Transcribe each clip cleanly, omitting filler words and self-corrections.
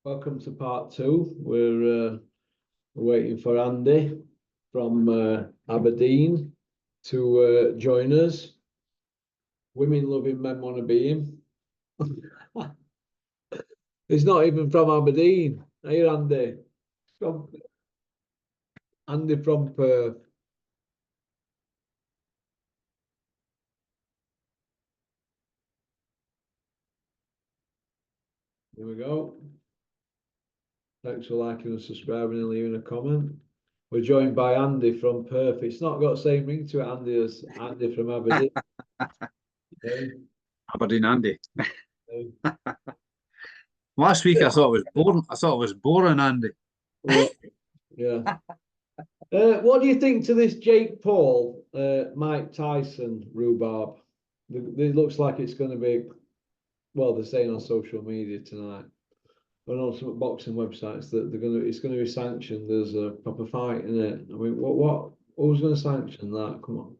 Welcome to part two. We're waiting for Andy from Aberdeen to join us. Women loving men want to be him. He's not even from Aberdeen. Hey, Andy. Andy from Perth. Here we go. Thanks for liking and subscribing and leaving a comment. We're joined by Andy from Perth. It's not got the same ring to it, Andy, as Andy from Aberdeen. Okay. Aberdeen Andy. Last week I thought it was boring. I thought it was boring, Andy. Yeah. What do you think to this Jake Paul, Mike Tyson rhubarb? It looks like it's going to be, well, they're saying on social media tonight, and on some boxing websites that it's going to be sanctioned. There's a proper fight in it. I mean, who's going to sanction that? Come on.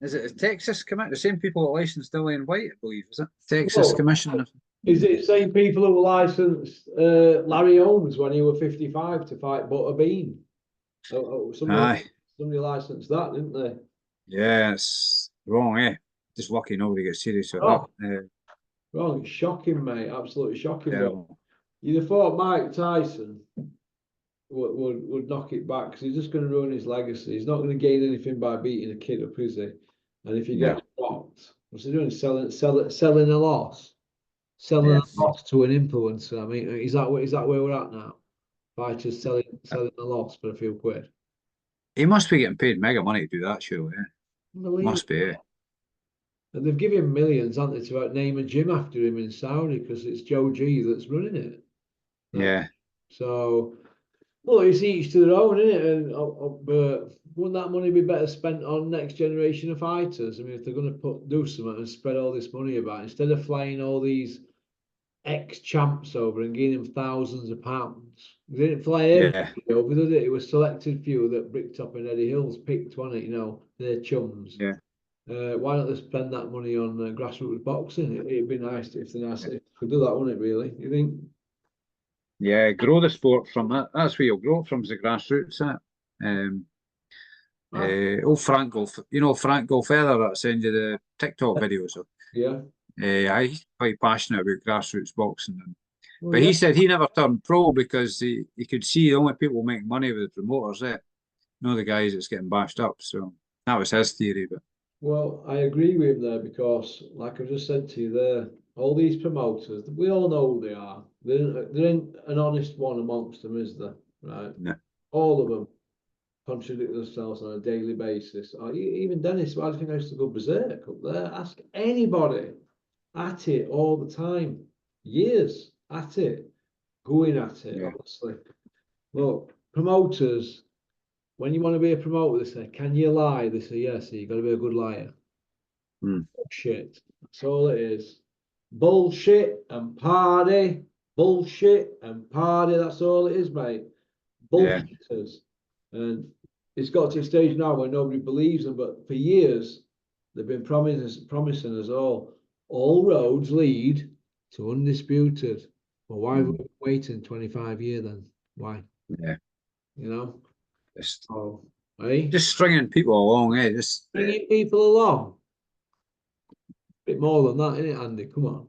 Is it a Texas commission? The same people that licensed Dillian White, I believe, is it? Texas Commission. Is it the same people who licensed Larry Holmes when he was 55 to fight Butterbean? Somebody licensed that, didn't they? Yeah, it's wrong, eh? Just lucky nobody gets serious about that. Wrong, it's shocking, mate. Absolutely shocking. Yeah. You'd have thought Mike Tyson would knock it back because he's just going to ruin his legacy. He's not going to gain anything by beating a kid up, is he? And if he gets blocked, what's he doing? Selling a loss, selling a loss to an influencer. I mean, is that where we're at now? Fighters selling a loss for a few quid. He must be getting paid mega money to do that, surely. Must be. And they've given him millions, haven't they, to name a gym after him in Saudi because it's Joe G that's running it. Yeah. So, well, it's each to their own, isn't it? And but wouldn't that money be better spent on next generation of fighters? I mean, if they're going to do something and spread all this money about, instead of flying all these ex-champs over and giving them thousands of pounds, they didn't fly everybody over, did it? It was selected few that Bricktop and Eddie Hills picked, wasn't it? You know, their chums. Yeah. Why not they spend that money on grassroots boxing? It'd be nice if they could do that, wouldn't it? Really, you think? Yeah, grow the sport from that. That's where you'll grow it from, is the grassroots. Old Frank Golfeather that sends you the TikTok videos. Yeah. He's quite passionate about grassroots boxing. But he said he never turned pro because he could see the only people making money with the promoters there. The guys that's getting bashed up. So that was his theory. But well, I agree with him there because, like I just said to you there, all these promoters, we all know who they are. There ain't an honest one amongst them, is there? Right? No. All of them contradict themselves on a daily basis. Even Dennis, why do you think I used to go berserk up there? Ask anybody at it all the time. Years at it. Going at it, honestly. Look, promoters, when you want to be a promoter, they say, can you lie? They say, yes, so you've got to be a good liar. Bullshit. That's all it is. Bullshit and party. Bullshit and party. That's all it is, mate. Bullshitters. And it's got to a stage now where nobody believes them, but for years, they've been promising us all roads lead to undisputed. Well, why have we been waiting 25 years then? Why? Yeah. You know? Just stringing people along, eh? Just stringing people along. Bit more than that, isn't it, Andy? Come on.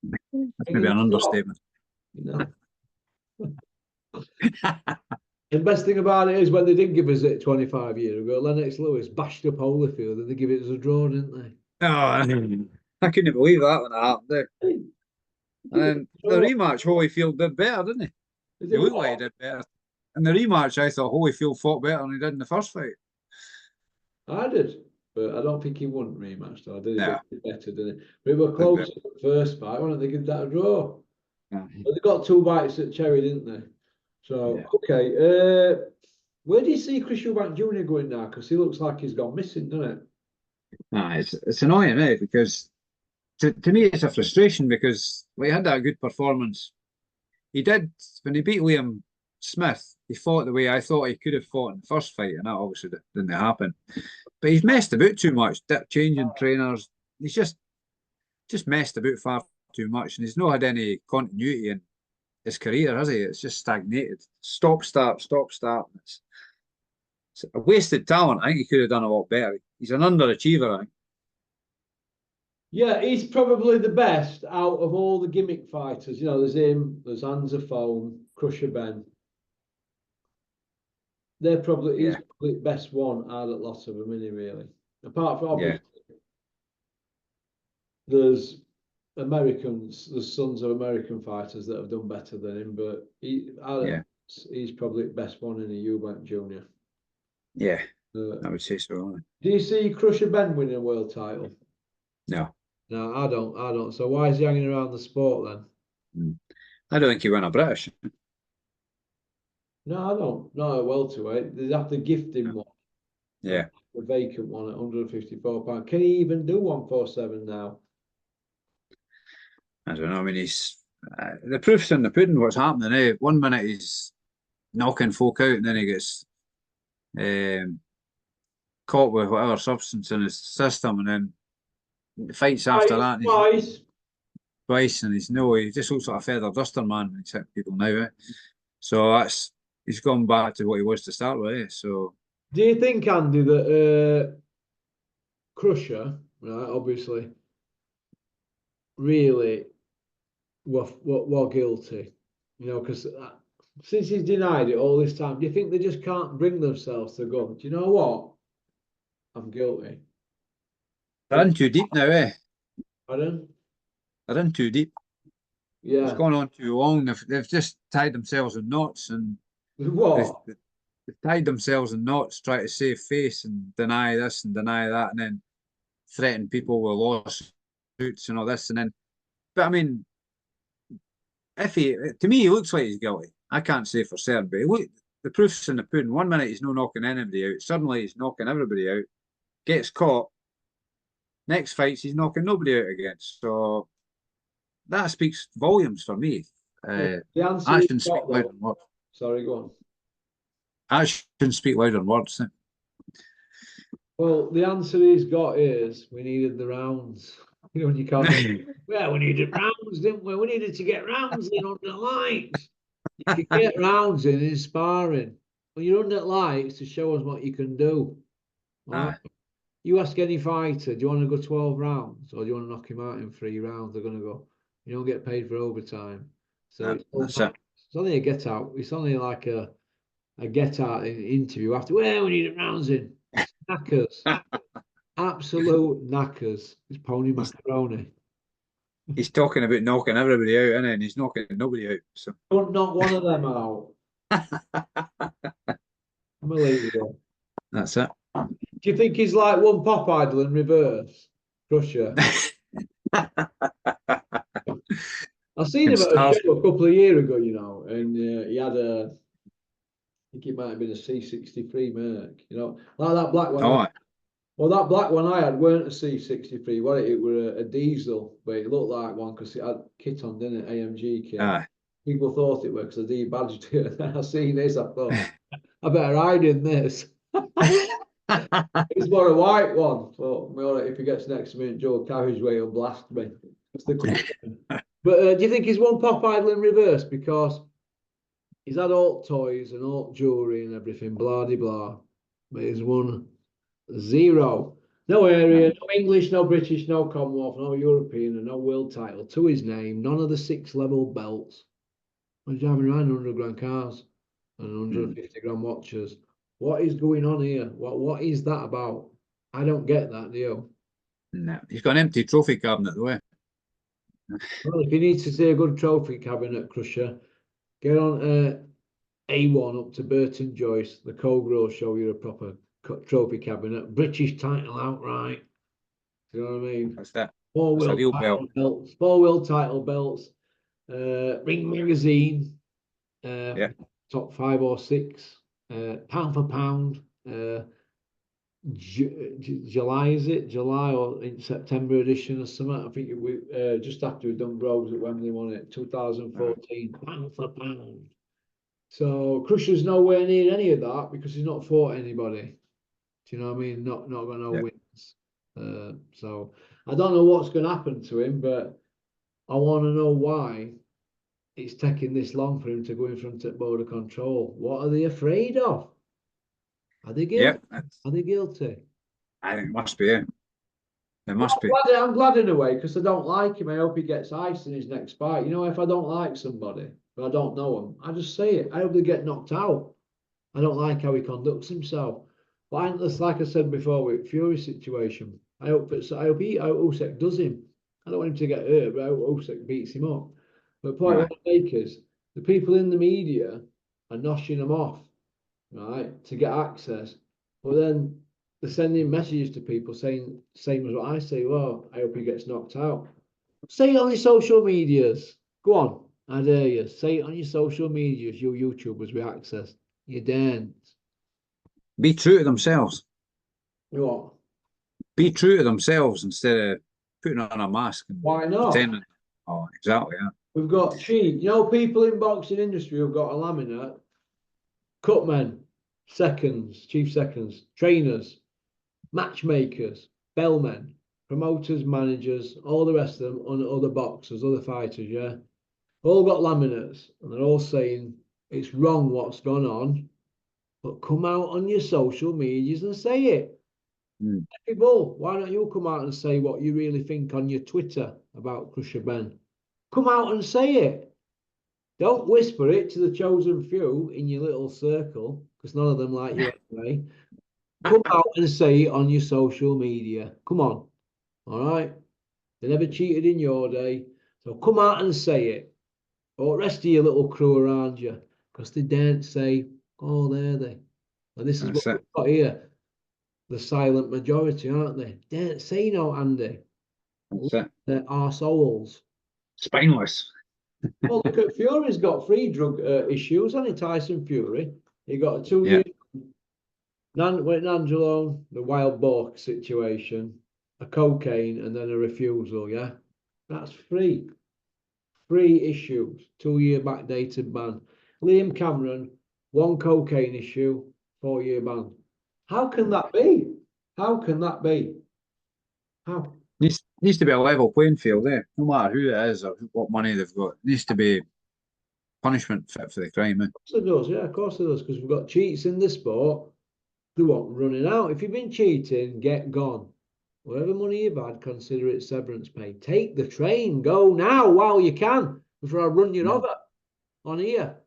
That's maybe an understatement. You know? The best thing about it is when they did give us it 25 years ago, Lennox Lewis bashed up Holyfield and they give it as a draw, didn't they? Oh, I couldn't believe that when it happened there. And the rematch, Holyfield did better, didn't he? He looked like he did better. In the rematch, I thought Holyfield fought better than he did in the first fight. I did, but I don't think he won rematch, though. Did he? No. Better, didn't he? But it was close to the first fight. Why don't they give that a draw? But they got 2 bites at cherry, didn't they? So, okay. Where do you see Chris Eubank Jr. going now? Because he looks like he's gone missing, doesn't it? Nah, it's annoying, eh? Because to me, it's a frustration because he had that good performance. He did, when he beat Liam Smith, he fought the way I thought he could have fought in the first fight, and that obviously didn't happen. But he's messed about too much, changing trainers. He's just messed about far too much, and he's not had any continuity. And his career, has he? It's just stagnated. Stop, start, stop, start. It's a wasted talent. I think he could have done a lot better. He's an underachiever, I think. Yeah, he's probably the best out of all the gimmick fighters. You know, there's him, there's Phone, Crusher Benn. He's Yeah, probably the best one out of lots of them, isn't he, really? Apart from yeah, obviously, there's there's sons of American fighters that have done better than him, but yeah, he's probably the best one in a Eubank Junior. yeah. Uh, I would say so. do you see Crusher Benn winning a world title? No, No, I don't. I don't. So why is he hanging around the sport then? mm. I don't think he won a British. No, I don't. Not a welterweight. They'd have to gift him one. Yeah, The vacant one at £154. Can he even do 147 now? I don't know. I mean, he's the proof's in the pudding. What's happening now? 1 minute he's knocking folk out, and then he gets um, caught with whatever substance in his system, and then fights after that. And he's Twice. twice, and he just looks like a feather duster man when he's hitting people now. So he's gone back to what he was to start with. So Do you think, Andy, that Crusher, right, obviously, really were guilty? You know, because since he's denied it all this time, do you think they just can't bring themselves to go, do you know what? I'm guilty. they're in too deep now. Pardon? They're in too deep. It's Yeah. gone on too long. They've just tied themselves in knots, and they've, What? they've tied themselves in knots, try to save face and deny this and deny that, and then threaten people with lawsuits and all this, and then. But I mean, to me, he looks like he's guilty. I can't say for certain, but the proof's in the pudding. 1 minute he's not knocking anybody out. Suddenly he's knocking everybody out. Gets caught. Next fights he's knocking nobody out again. So that speaks volumes for me. The answer he's Actions speak got, louder though. than words. Sorry, go on. Actions speak louder than words. Well, the answer he's got is we needed the rounds. You know, when you can't. Well, we needed rounds, didn't we? We needed to get rounds in under lights. You can get rounds in sparring. Well, you're under lights to show us what you can do. All right. You ask any fighter, do you want to go 12 rounds or do you want to knock him out in 3 rounds? They're going to go, you don't get paid for overtime. So That's it. It's only a get out. It's only like a get out interview after, well, we need rounds in. Knackers. Absolute knackers. It's pony macaroni. He's talking about knocking everybody out, and he's knocking nobody out. So Don't knock one of them out. Unbelievable. that's it. Do you think he's like one pop idol in reverse? Crusher. I seen him at a show a couple of years ago, you know, and he had I think it might have been a C63 Merc, you know, like that black one. Oh, Well, that black one I had weren't a C63, what it was a diesel, but it looked like one because it had kit on, didn't it? AMG kit. People thought it was because I debadged it. And I seen this, I thought, I better hide in this. It's more a white one. So, all right, if he gets next to me and Joe Carriageway, he'll blast me. But do you think he's one pop idol in reverse? Because he's had alt toys and alt jewelry and everything, blah de blah. But he's won zero. No area, no English, no British, no Commonwealth, no European, and no world title to his name. None of the 6-level belts. He's driving around 100 grand cars and 150 grand watches. What is going on here? What is that about? I don't get that, do you? no, he's got an empty trophy cabinet though. Well, if you need to see a good trophy cabinet, Crusher, get on A1 up to Burton Joyce. The Cobra will show you a proper trophy cabinet. British title outright. Do you know what I mean? That's that. Four That's a world real title belt. belts. 4 world title belts. Ring magazine. Yeah. Top 5 or 6. Pound for pound. July, is it? July or in September edition or something? I think we just after we've done Brogues at Wembley, won it 2014. Pound for pound. So Crusher's nowhere near any of that because he's not fought anybody. Do you know what I mean? Not got no wins. So I don't know what's going to happen to him, but I want to know why it's taking this long for him to go in front of border control. What are they afraid of? Are they guilty? Yep. Are they guilty? I think it must be. It Well, must be. I'm glad in a way because I don't like him. I hope he gets ice in his next fight. You know, if I don't like somebody, but I don't know him, I just say it. I hope they get knocked out. I don't like how he conducts himself. But like I said before with Fury's situation, I hope Usyk does him. I don't want him to get hurt, but I hope Usyk beats him up. But the point I Right. want to make is the people in the media are noshing him off, right, to get access. But then they're sending messages to people saying same as what I say. Well, I hope he gets knocked out. Say it on your social medias. Go on, I dare you. Say it on your social medias, you YouTubers with access. You daren't. Be true to themselves. What? Be true to themselves instead of putting on a mask and Why not? pretending. Oh, exactly. Yeah. We've got cheap. You know, people in boxing industry who've got a laminate, cutmen, seconds, chief seconds, trainers, matchmakers, bellmen, promoters, managers, all the rest of them, and other boxers, other fighters, yeah. All got laminates, and they're all saying it's wrong what's gone on, but come out on your social medias and say it. Mm. People, why don't you come out and say what you really think on your Twitter about Crusher Benn? Come out and say it. Don't whisper it to the chosen few in your little circle, because none of them like you anyway. Come out and say it on your social media. Come on. All right. They never cheated in your day. So come out and say it. Or the rest of your little crew around you. Because they daren't say, oh, there they. And this is what That's it. we've got here. The silent majority, aren't they? Daren't say no, Andy. That's it. They're arseholes. Spineless. Well, look at Fury's got free drug issues, hasn't he, Tyson Fury? He got a 2 year went Angelo, the wild boar situation, a cocaine, and then a refusal. Yeah, that's free. Free issues, 2 year backdated ban. Liam Cameron, one cocaine issue, 4 year ban. How can that be? How can that be? How? Needs to be a level playing field there. No matter who it is or what money they've got. Needs to be punishment fit for the crime. Eh? Of course it does, yeah, of course it does, because we've got cheats in this sport. They want running out. If you've been cheating, get gone. Whatever money you've had, consider it severance pay. Take the train, go now while you can before I run you over on here.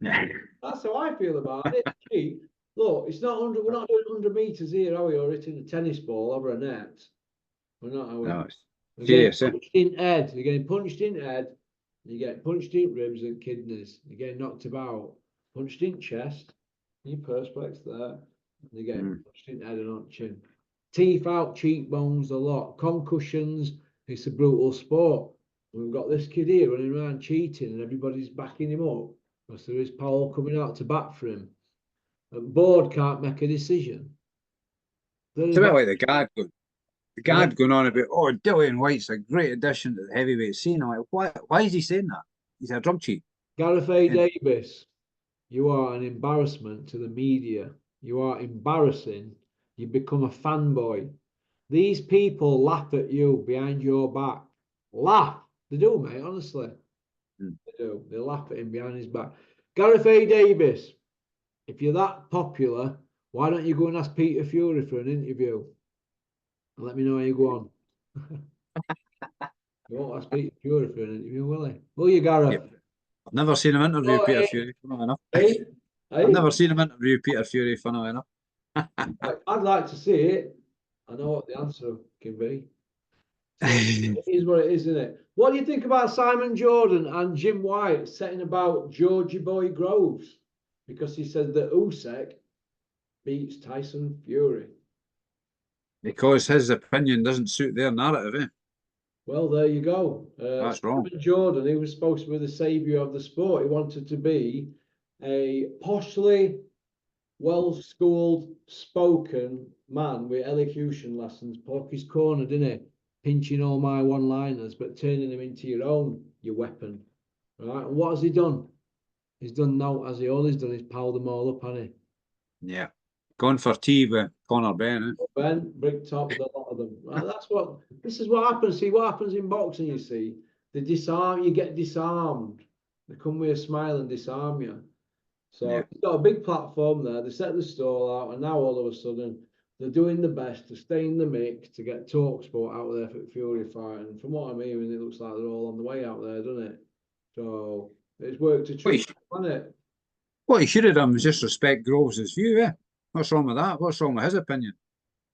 Yeah. That's how I feel about it. Cheat. Look, it's not 100. We're not doing 100 meters here, are we? Or hitting a tennis ball over a net. We're not. Are we? No, it's We're getting serious. Eh? punched in head. You're getting punched in head. You get punched in ribs and kidneys. You're getting knocked about. Punched in chest. Your perspex there. You're getting punched in head and on chin. Teeth out, cheekbones, a lot. Concussions. It's a brutal sport. We've got this kid here running around cheating, and everybody's backing him up because there is Paul coming out to bat for him. And board can't make a decision. It's a bit like the guard going on about, oh, Dillian White's a great addition to the heavyweight scene. I'm like, why is he saying that? He's a drug cheat. Gareth A. Davis, you are an embarrassment to the media. You are embarrassing. You become a fanboy. These people laugh at you behind your back. Laugh. They do, mate, honestly. They do. They laugh at him behind his back. Gareth A. Davis, if you're that popular, why don't you go and ask Peter Fury for an interview? And let me know how you go on. You won't ask Peter Fury for an interview, will he? Will you, Gareth? Yep. I've never seen him interview Peter hey, Fury, funnily enough. Hey, I've never seen him interview Peter Fury, funnily enough. I'd like to see it. I know what the answer can be. So it is what it is, isn't it? What do you think about Simon Jordan and Jim White setting about Georgie Boy Groves? Because he said that Usyk beats Tyson Fury. Because his opinion doesn't suit their narrative, eh? Well, there you go. That's wrong. Simon Jordan, he was supposed to be the saviour of the sport. He wanted to be a poshly, well-schooled, spoken man with elocution lessons. Porky's corner, didn't he? Pinching all my one-liners, but turning them into your own, your weapon. Right? And what has he done? He's done now, as he always done, he's piled them all up, hasn't he? Yeah. Going for tea with Conor Benn, eh? Ben, brick top with a lot of them. Right? This is what happens. See what happens in boxing, you see. They disarm you, get disarmed. They come with a smile and disarm you. So Yeah. you've got a big platform there. They set the stall out, and now all of a sudden they're doing the best to stay in the mix to get TalkSport out there for the Fury fight. And from what I'm hearing, it looks like they're all on the way out there, doesn't it? So it's worked to trick, hasn't it? What he should have done was just respect Groves' view, eh? What's wrong with that? What's wrong with his opinion?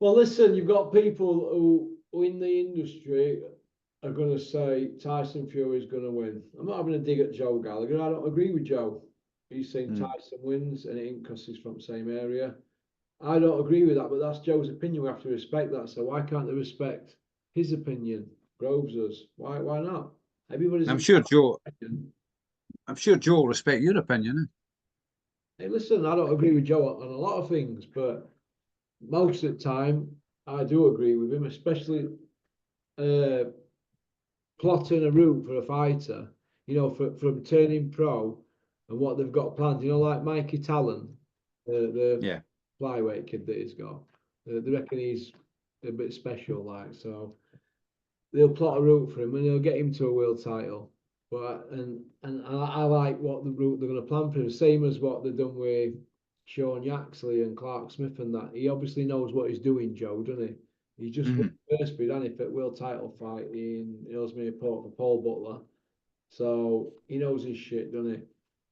Well, listen, you've got people who in the industry are going to say Tyson Fury is going to win. I'm not having a dig at Joe Gallagher. I don't agree with Joe. He's saying Tyson wins and it ain't because he's from the same area. I don't agree with that, but that's Joe's opinion. We have to respect that. So why can't they respect his opinion? Groves's. Why not? Everybody's I'm sure Joe. opinion. I'm sure Joe will respect your opinion. Hey, listen, I don't agree with Joe on a lot of things, but most of the time I do agree with him, especially plotting a route for a fighter, you know, from turning pro and what they've got planned, you know, like Mikey Talon, the flyweight kid that he's got. They reckon he's a bit special, like, so they'll plot a route for him and they'll get him to a world title. But I like what the route they're going to plan for him, same as what they've done with Sean Yaxley and Clarke Smith and that. He obviously knows what he's doing, Joe, doesn't he? He just won the first bid, and if at world title fight in Ellesmere Port for Paul Butler, so he knows his shit, doesn't he?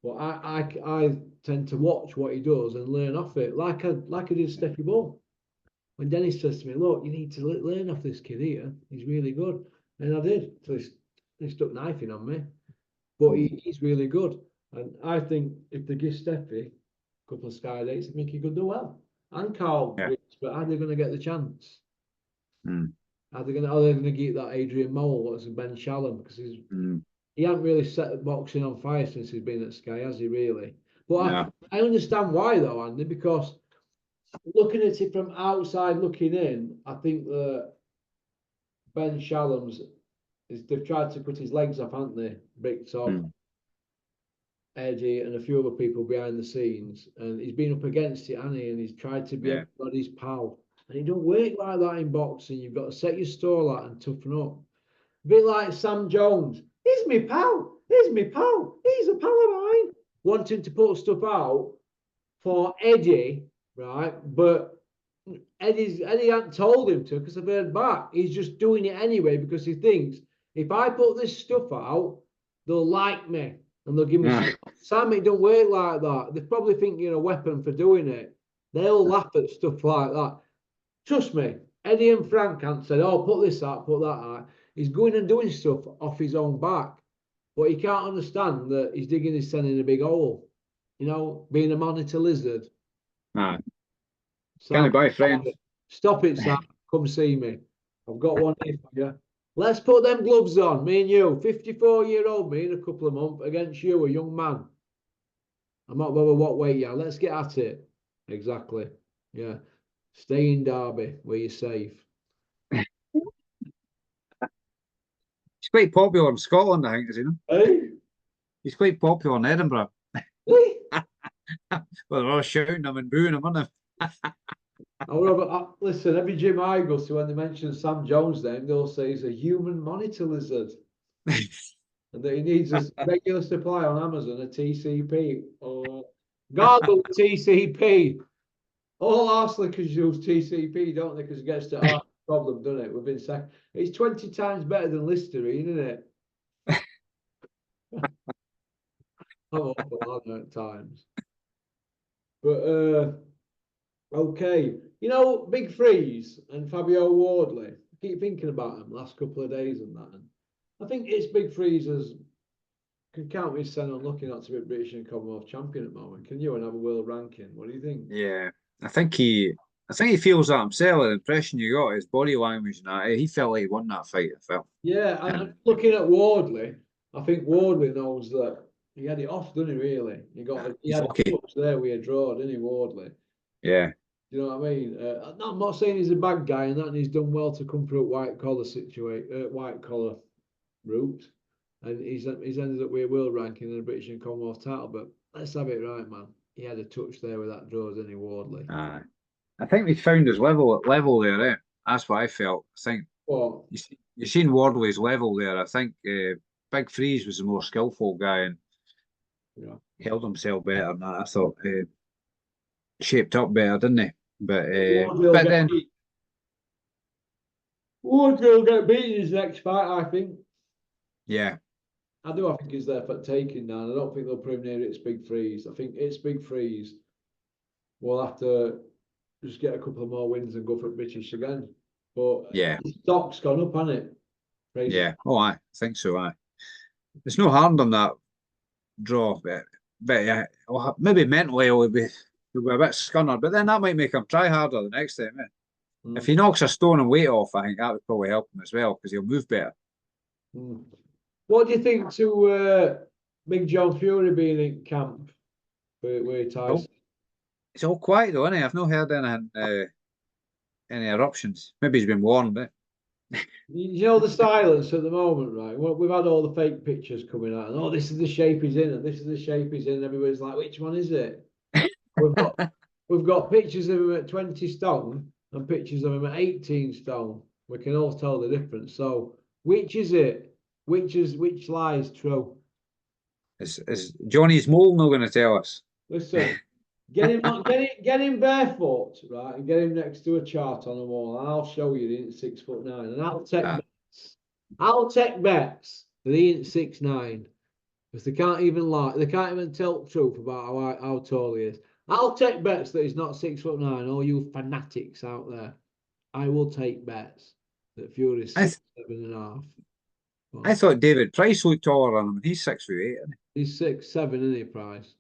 But I tend to watch what he does and learn off it, like I did Steffi Bull. When Dennis says to me, "Look, you need to learn off this kid here. He's really good," and I did. So he stuck knifing on me, but he's really good. And I think if they give Steffi a couple of Sky dates, I think he could do well. And Carl, but are they going to get the chance? Are they going to get that Adrian Mole, what's Ben Shalom, because he hasn't really set boxing on fire since he's been at Sky, has he really? But I understand why though, Andy, because looking at it from outside looking in, I think that Ben Shalom's they've tried to cut his legs off, haven't they? Bricked off Eddie and a few other people behind the scenes, and he's been up against it, hasn't he? And he's tried to be everybody's pal. And it don't work like that in boxing. You've got to set your stall out and toughen up. A bit like Sam Jones. He's me pal. He's me pal. He's a pal of mine. Wanting to put stuff out for Eddie, right? But Eddie hadn't told him to because I've heard back. He's just doing it anyway because he thinks if I put this stuff out, they'll like me and they'll give me some. Sam, it don't work like that. They probably think you're a weapon for doing it. They'll laugh at stuff like that. Trust me, Eddie and Frank can't say, "Oh, put this out, put that out." He's going and doing stuff off his own back, but he can't understand that he's digging his son in a big hole. You know, being a monitor lizard. Sam, Can I buy friends? Stop it, Sam. Come see me. I've got one here for you. Let's put them gloves on, me and you. 54-year-old me in a couple of months against you, a young man. I'm not bothered what weight you are. Let's get at it. Exactly. Yeah. Stay in Derby where you're safe. He's quite popular in Scotland, I think, is he? Hey? He's quite popular in Edinburgh. Hey? Well, they're all shouting him and booing him, aren't they? Listen, every gym I go to, when they mention Sam Jones' name, they'll say he's a human monitor lizard. And that he needs a regular supply on Amazon, a TCP. Or gargle TCP. All Arsenal use TCP, don't they? Because it gets to our problem, doesn't it? Within seconds. It's 20 times better than Listerine, isn't it? I'm awful, aren't I, at times. But okay. You know, Big Freeze and Fabio Wardley. I keep thinking about them last couple of days and that. And I think it's Big Freeze as can count his son on looking at to be British and Commonwealth champion at the moment. Can you and have a world ranking? What do you think? Yeah, I think he feels that himself. The impression you got, his body language, and that he felt like he won that fight. I felt. Yeah, and looking at Wardley, I think Wardley knows that he had it off, didn't he? Really, he had lucky. touch there with a draw, didn't he, Wardley? Yeah. You know what I mean? I'm not saying he's a bad guy and that, and he's done well to come through white collar route, and he's ended up with a world ranking and a British and Commonwealth title. But let's have it right, man. He had a touch there with that draw, didn't he, Wardley? I think we found his level there. That's what I felt. I think What? you seen Wardley's level there. I think Big Freeze was the more skillful guy and Yeah. held himself better than that. I thought shaped up better, didn't he? But then, Wardley will get beaten in his next fight, I think. yeah, I think he's there for taking now. I don't think they'll put him near It's Big Freeze. I think It's Big Freeze will have to just get a couple of more wins and go for British again. But yeah, his stock's gone up, hasn't it? Crazy. yeah. Oh, I think so. It's no harm on that draw, but yeah, well, maybe mentally he'll be a bit scunnered, but then that might make him try harder the next time. If he knocks a stone and weight off, I think that would probably help him as well because he'll move better. What do you think to Big John Fury being in camp with Tyson? It's all quiet though, isn't it? I've not heard any eruptions. Maybe he's been warned, but You know the silence at the moment, right? Well, we've had all the fake pictures coming out, and oh, this is the shape he's in, and this is the shape he's in. And everybody's like, which one is it? we've got pictures of him at 20 stone and pictures of him at 18 stone. We can all tell the difference. So, which is it? Which lies true? is Johnny's mole not going to tell us? Listen, get him barefoot, right, and get him next to a chart on the wall, and I'll show you he ain't 6'9", and I'll take bets. I'll take bets that he ain't 6'9", because they can't even tell the truth about how tall he is. I'll take bets that he's not 6'9". All you fanatics out there, I will take bets that Fury's 6'7.5". I thought David Price looked taller than him. He's 6'8", isn't he? He's 6'7", isn't he, Price?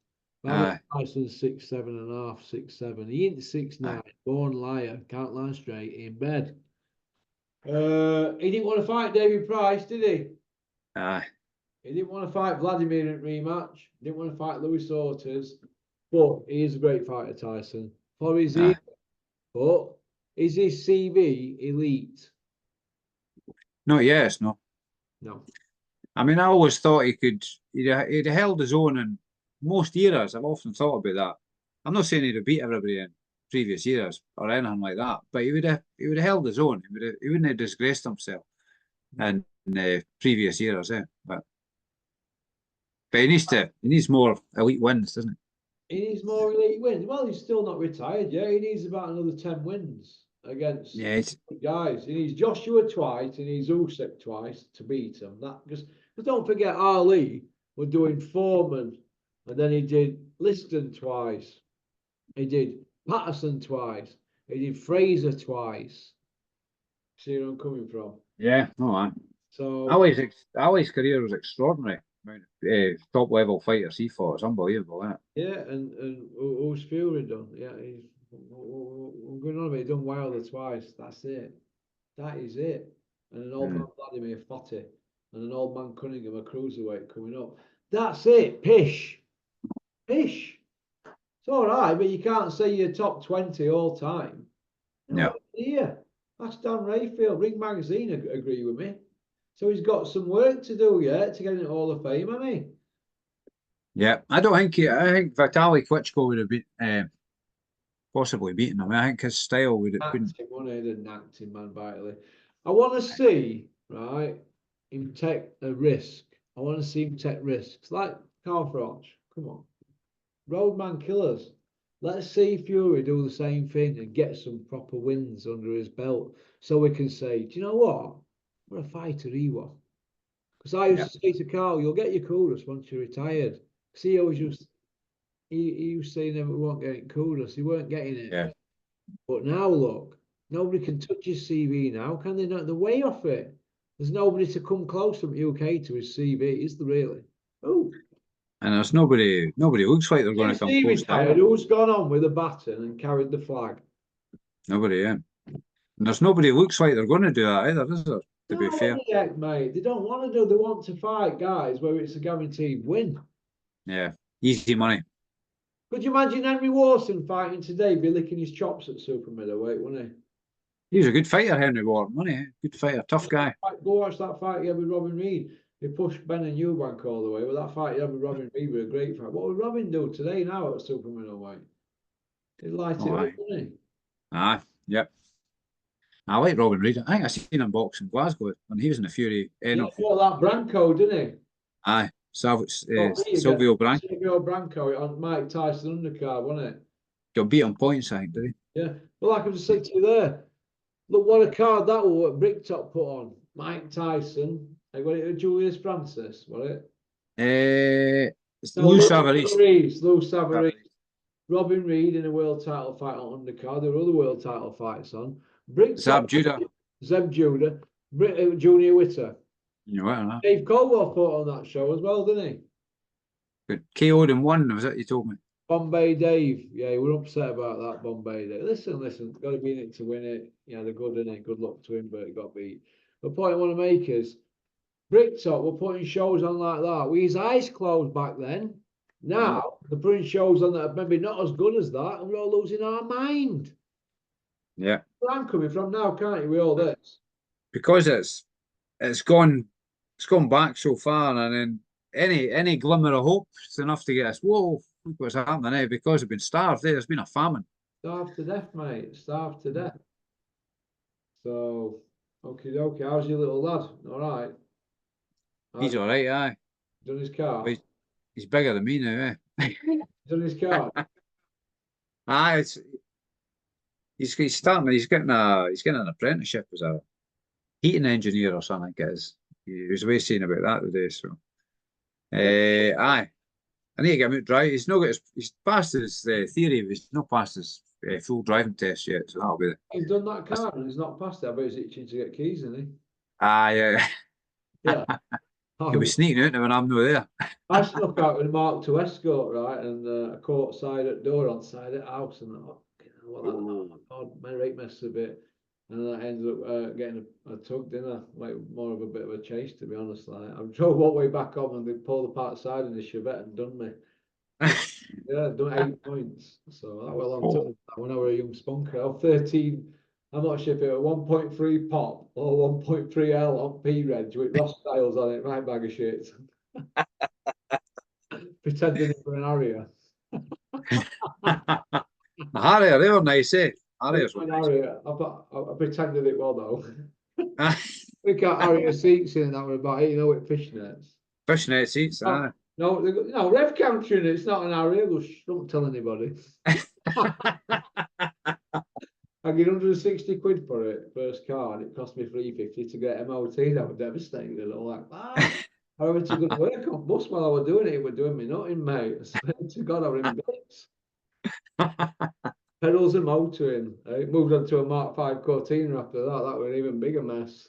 Tyson's 6'7.5", 6'7". He ain't 6'9". Born liar, can't lie straight in bed. He didn't want to fight David Price, did he? Aye. He didn't want to fight Vladimir in rematch. He didn't want to fight Louis Ortiz. But he is a great fighter, Tyson. For his era. But is his CV elite? Not yes, no. No. I mean, I always thought he'd held his own in most eras. I've often thought about that. I'm not saying he'd have beat everybody in previous eras or anything like that, but he would have held his own. He wouldn't have disgraced himself in previous eras, But he needs more elite wins, doesn't he? He needs more elite wins. Well, he's still not retired yet. He needs about another 10 wins against guys. He needs Joshua twice. He needs Usyk twice to beat him. Because don't forget, Ali was doing Foreman, and then he did Liston twice. He did Patterson twice. He did Fraser twice. See where I'm coming from? Yeah, no, man. So Ali's career was extraordinary. I mean, top level fighters he fought. It's unbelievable, isn't it? Yeah, and who's Fury done? Yeah, we're going on about. He done Wilder twice. That's it. That is it. And an old man Vladimir fought it, and an old man Cunningham, a cruiserweight coming up. That's it. Pish. It's all right, but you can't say you're top 20 all time. No. Yeah, that's Dan Rayfield. Ring Magazine agree with me. So he's got some work to do yet to get into Hall of Fame, hasn't he? Yeah, I think Vitaly Klitschko would have been possibly beaten him. I think his style would have been. An acting man, vitally. I want to see him take a risk. I want to see him take risks like Carl Froch. Come on, roadman killers. Let's see Fury do the same thing and get some proper wins under his belt, so we can say, do you know what a fighter he was. Because I used to say to Carl, you'll get your coolest once you're retired. Because he always used, he was saying that we weren't getting coolest. He weren't getting it. Yeah. But now look, nobody can touch his CV now, can they? Not the way off it. There's nobody to come close from UK to his CV, is there really? Oh. And there's nobody looks like they're going to come close to it. Who's gone on with a baton and carried the flag? Nobody, yeah. And there's nobody looks like they're going to do that either, is there? To be fair. Yet, mate. They don't want to do. They want to fight guys where it's a guaranteed win. Yeah, easy money. Could you imagine Henry Warson fighting today, be licking his chops at super middleweight, wouldn't he? He was a good fighter, Henry Warren, wasn't he? Good fighter, tough guy. Go watch that fight he had with Robin Reed. He pushed Benn and Eubank all the way. Well, that fight he had with Robin Reed was a great fight. What would Robin do today now at super middleweight? He'd light it up, wouldn't he? Yep. I like Robin Reid. I think I seen him box in Glasgow when he was in the Fury. Yeah, No, got that Branco, didn't he? aye, Oh, here you Silvio go. Branco Silvio Branco on Mike Tyson undercard, wasn't it? got beat on points, I think, did he? Yeah. Well, like I just said to you there, look what a card that was, what Bricktop put on. Mike Tyson. I got it to Julius Francis, was it? It's No, Lou Lou Savarese. Savarese, Lou Savarese. Robin Reid in a world title fight on undercard. There were other world title fights on. Zab Bricktop, Judah. Zeb Judah, Junior Witter. You know what? Huh? Dave Caldwell fought on that show as well, didn't he? Good. KO'd in one, was it you told me? Bombay Dave. Yeah, we're upset about that, Bombay Dave. Listen, got to be in it to win it. Yeah, they're good, innit? Good luck to him, but he got beat. The point I want to make is Bricktop were putting shows on like that with his eyes closed back then. Now they're putting shows on that are maybe not as good as that, and we're all losing our mind. Yeah. Where I'm coming from now, can't you? With all this, Because it's gone back so far, and then any glimmer of hope is enough to get us. Whoa, look what's happening now because they've been starved. There's been a famine. starved to death, mate. Starved to death. So, okay, how's your little lad? All right. He's all right, aye. Done his car. But he's bigger than me now, eh? Done his car. Aye, he's starting. He's getting an apprenticeship as a heating engineer or something. I guess he was away saying about that today. So, aye, I need to get him out drive. He's not got he's passed his theory, but he's not passed his full driving test yet. So that'll be. He's done that car and he's not passed it. I bet he's itching to get keys, isn't he? Aye, Yeah. he'll be sneaking out when I'm not there. I snuck out with a Mark II Escort, right, and a court side at door on side at house, and oh my God, my rate messed a bit, and I ended up getting a tug dinner, like more of a bit of a chase, to be honest. Like I drove all the way back home, and they pulled apart the side in the Chevette and done me. Yeah, done 8 points. So that was a long time. When I was a young spunker, I was 13. I'm not sure if it was 1.3 pop or 1.3 L on P Reg with Ross Styles on it, right bag of shit. Pretending it for an Harrier. Harrier, they were nice, eh? Harriers were An nice. Harrier. I pretended it was though. We got Harrier seats in that were about 8, with fishnets. Fishnet seats, aye. No, Rev Country, it's not an Harrier. Don't tell anybody. I get 160 quid for it, first car, and it cost me 350 to get MOT. That was devastating. They're all like, I went to go to work on bus while I was doing it. It was doing me nothing, mate. I swear to God, I was in bits. Pedals and motoring. I moved on to a Mark 5 Cortina after that. That was an even bigger mess.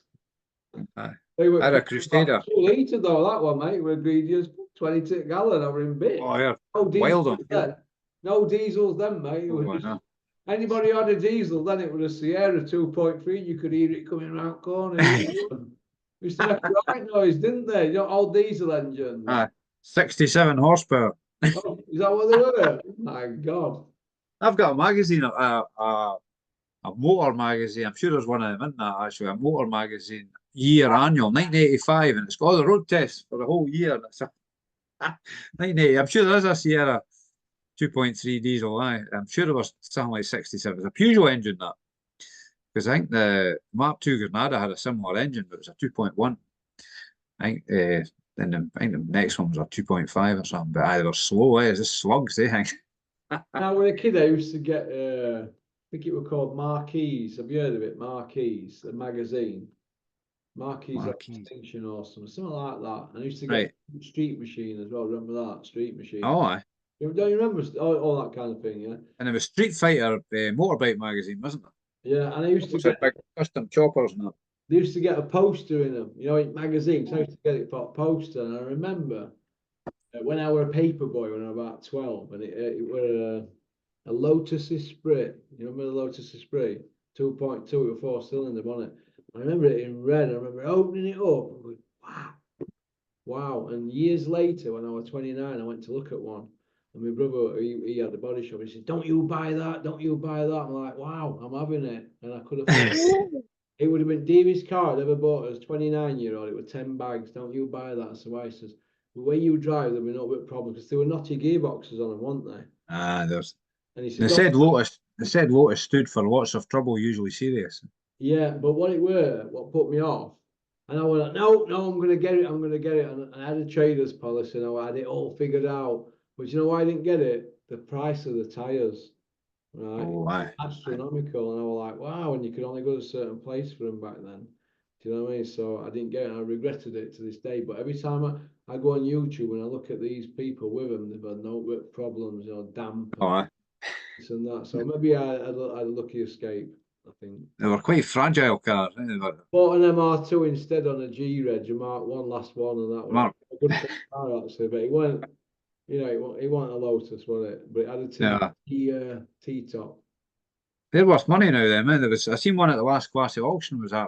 Aye. They were I had a Crusader. 2 litre though, that one, mate. We're greedy as 20 to gallon. I was in bits. Oh, yeah. No Wild diesels on. then. No diesels then, mate. It was Oh, I just, know. anybody who had a diesel, then it was a Sierra 2.3. You could hear it coming around corners. Used to make a right noise, didn't they? Old diesel engines. 67 horsepower. Oh, is that what they were? My God. I've got a magazine, a motor magazine. I'm sure there's one of them in that actually. A motor magazine, year annual, 1985, and it's got all the road tests for the whole year. And it's a 1980. I'm sure there is a Sierra 2.3 diesel. Aye. I'm sure there was something like 67. It's a Peugeot engine that, because I think the Mark II Granada had a similar engine, but it was a 2.1. I think then I think the next one was a 2.5 or something. But they were slow. It's just slugs. They think. Now, when a kid, I used to get, I think it was called Marquise. Have you heard of it? Marquise, a magazine. Marquise Extinction or something like that. And I used to get Street Machine as well. Remember that? Street Machine. Oh, aye. Don't you remember all that kind of thing, yeah? And it was Street Fighter motorbike magazine, wasn't it? Yeah, and I used to get big custom choppers and that. They used to get a poster in them, in magazines. I used to get it for a poster, and I remember when I was a paper boy when I was about 12, and it was a Lotus Esprit. You remember the Lotus Esprit? 2.2 with a 4-cylinder on it. I remember it in red. I remember opening it up. And going, wow. And years later, when I was 29, I went to look at one. And my brother, he had the body shop. He said, "Don't you buy that? Don't you buy that?" I'm like, "Wow, I'm having it." And I could have. It would have been dearest car I'd ever bought as 29-year-old. It was 10 bags. Don't you buy that? So I says, the way you drive, there'll be no bit problem because there were knotty gearboxes on them, weren't they? There's. And he said, they said Lotus stood for lots of trouble, usually serious. Yeah, but what it were, what put me off, and I was like, no, I'm gonna get it, and I had a trader's policy, and I had it all figured out. But you know why I didn't get it? The price of the tires, right? Oh, aye. Astronomical, and I was like, wow, and you could only go to a certain place for them back then. Do you know what I mean? So I didn't get it, and I regretted it to this day. But every time I go on YouTube and I look at these people with them, they've had no problems, damp Oh, and aye. this and that. So maybe I had a lucky escape, I think. They were quite fragile cars. They were, Bought an MR2 instead on a G Reg, a Mark One, last one, and that was Mark, a good car actually. But it weren't, it wasn't a Lotus, was it? But it had a yeah, T top. they're worth money now. Then, man. There was I seen one at the last classic auction. It was a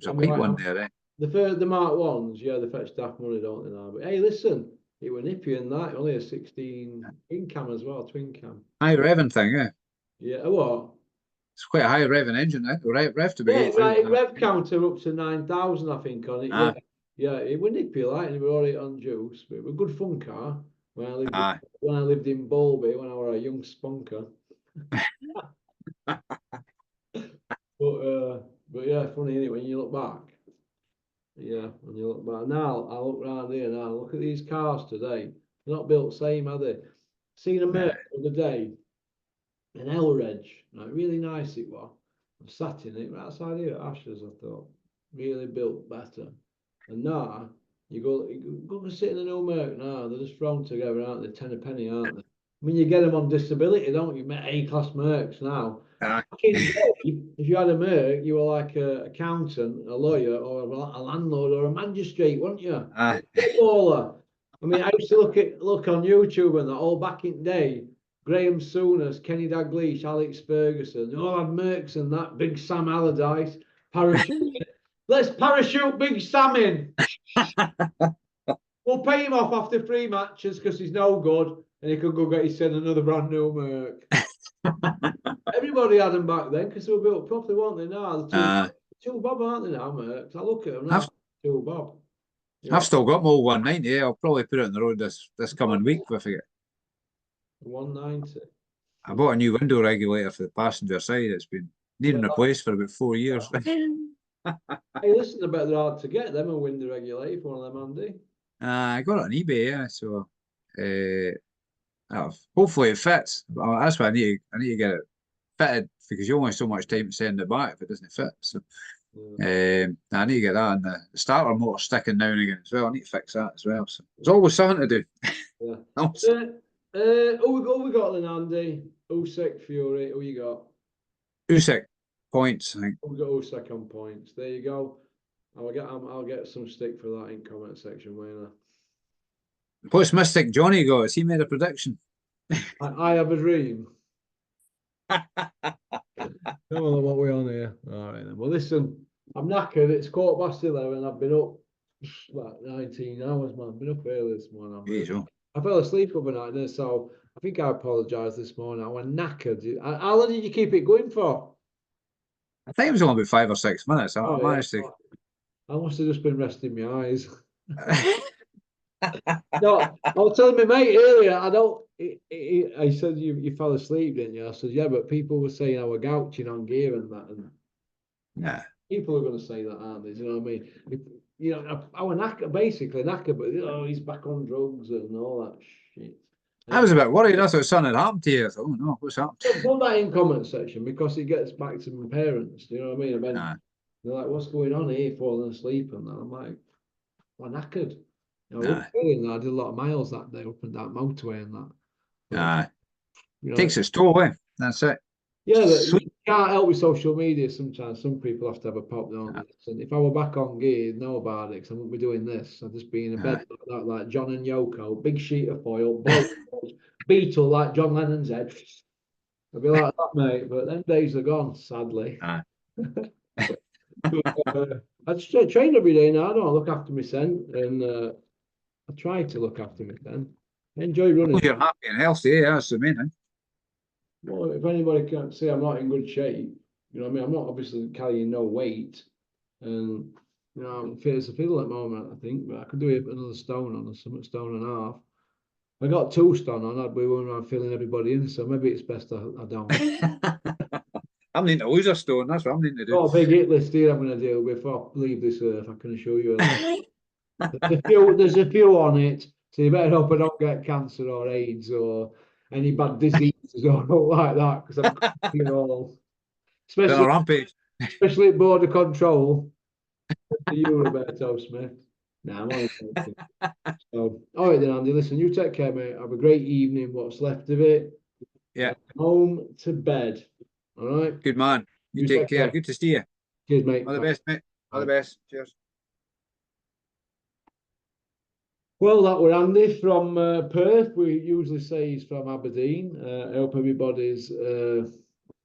I'm white right. one there. Eh? The Mark Ones, yeah, they fetch daft money, don't they now? But hey, listen, it was nippy and that, only a 16 twin cam as well, twin cam. High revving thing. Yeah, Yeah, what? it's quite a high revving engine. Eh? Rev to be Yeah, right. 8,000. Rev counter up to 9,000, I think, on it. Yeah, Aye, yeah. It was nippy, like, and we were already on juice, but it was a good fun car. aye. When I lived in Bowlby, when I was a young spunker. But yeah, funny isn't it when you look back. Yeah, when you look back now, I look around here now. Look at these cars today. They're not built same, are they? Seen a Nah. Merc the other day, an L Reg, like really nice it was. I sat in it right outside here at Ashes. I thought really built better. And now you go and sit in a new Merc now. They're just thrown together, aren't they? Ten a penny, aren't they? I mean, you get them on disability, don't you? A-class Mercs now. Aye. Back in the day, if you had a Merc, you were like an accountant, a lawyer, or a landlord, or a magistrate, weren't you? Aye. Footballer. I mean, I used to look on YouTube and that all back in the day. Graham Souness, Kenny Dalglish, Alex Ferguson, they all had Mercs and that. Big Sam Allardyce, parachute. Let's parachute Big Sam in. We'll pay him off after 3 matches because he's no good, and he could go get his son another brand new Merc. Everybody had them back then because they were built properly, weren't they? Now the two bob, aren't they now, Mercs? I look at them now, I've two bob. I've Yeah, still got my old 190. Yeah, I'll probably put it on the road this coming week if I get. 190. I bought a new window regulator for the passenger side. It's been needing replaced for about 4 years. Hey, listen, I bet they're hard to get them a window regulator for one of them, Andy. I got it on eBay, yeah. So hopefully it fits. That's why I need to get it fitted because you only have so much time to send it back if it doesn't fit. So I need to get that, and the starter motor sticking now and again as well. I need to fix that as well. So there's always something to do. Yeah. Also, Who we got then, Andy? Usyk, Fury. Who you got? Usyk points, I think. We got Usyk on points. There you go. I'll get some stick for that in comment section, won't What's Mystic Johnny got? Has he made a prediction? I have a dream. Come on, what we on here? All right then. Well, listen, I'm knackered. It's 11:15. I've been up about 19 hours, man. I've been up early this morning. I fell asleep overnight, so I think I apologise this morning. I went knackered. How long did you keep it going for? I think it was only about 5 or 6 minutes. I managed to. I must have just been resting my eyes. to. No, I was telling my mate earlier. I said you fell asleep, didn't you? I said yeah, but people were saying I was gouching on gear and that, and Yeah. people are going to say that, aren't they? Do you know what I mean? I was basically knackered, but he's back on drugs and all that shit. I was a bit worried. I thought something had happened to you. I thought, oh no, what's happened? Put that in comment section because it gets back to my parents. Do you know what I mean? And then they're like, "What's going on here? Falling asleep?" And that. I'm like, "I'm knackered." I did a lot of miles that day up and down motorway and that. Takes its toll away. That's it. Yeah, you can't help with social media sometimes. Some people have to have a pop, don't they? And if I were back on gear, I'd know about it because I wouldn't be doing this. I'd just be in a bed like that, like John and Yoko, big sheet of foil, beetle like John Lennon's head. I'd be like that, mate. But them days are gone, sadly. I just train every day now. I don't look after my son, and I try to look after my son. I enjoy running. Well, you're happy and healthy, yeah, that's the main thing. Well, if anybody can't say I'm not in good shape, you know what I mean? I'm not obviously carrying no weight, and I'm fit as a fiddle at the moment, I think, but I could do another stone on or something, stone and a half. I got 2 stone on, I'd be when I'm filling everybody in, so maybe it's best I don't. I'm needing to lose a stone. That's what I'm needing to do. Got a big hit list here I'm going to do before I leave this earth, I can assure you. There's a few on it, so you better hope I don't get cancer or AIDS or any bad diseases or like that, because I'm you know, Been a especially rampage. at border control. You, Roberto Smith. Nah, I'm only joking. So, all right then, Andy. Listen, you take care, mate. Have a great evening. What's left of it. Yeah, Home to bed. All right. good man. You You take take care. care. Good to see you. Cheers, mate. All the Bye. best, mate. All the Bye. best. Cheers. Well, that were Andy from Perth. We usually say he's from Aberdeen. I hope everybody's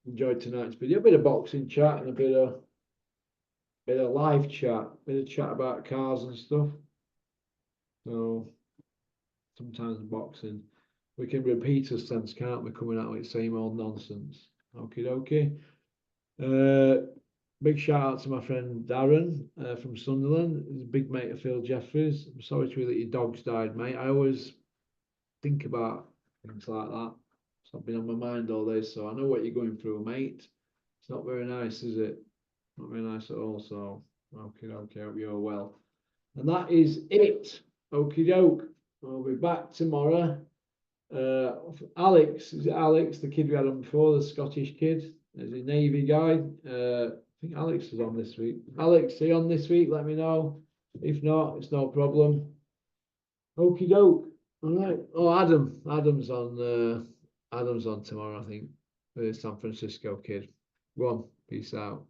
enjoyed tonight's video. A bit of boxing chat and a bit of live chat, bit of chat about cars and stuff. So sometimes boxing, we can repeat a sense, can't we? Coming out with the same old nonsense. Okay, okay. Big shout out to my friend Darren from Sunderland. He's a big mate of Phil Jeffries. I'm sorry to hear that your dog's died, mate. I always think about things like that. It's not been on my mind all day, so I know what you're going through, mate. It's not very nice, is it? Not very nice at all. So, okay, okay. Hope you're well. And that is it. Okie doke. I'll be back tomorrow. Alex, is it Alex, the kid we had on before, the Scottish kid? Is he Navy guy? I think Alex is on this week. Alex, are you on this week? Let me know. If not, it's no problem. Okie doke. All right. Oh, Adam's on tomorrow, I think. The San Francisco kid. Go on. Peace out.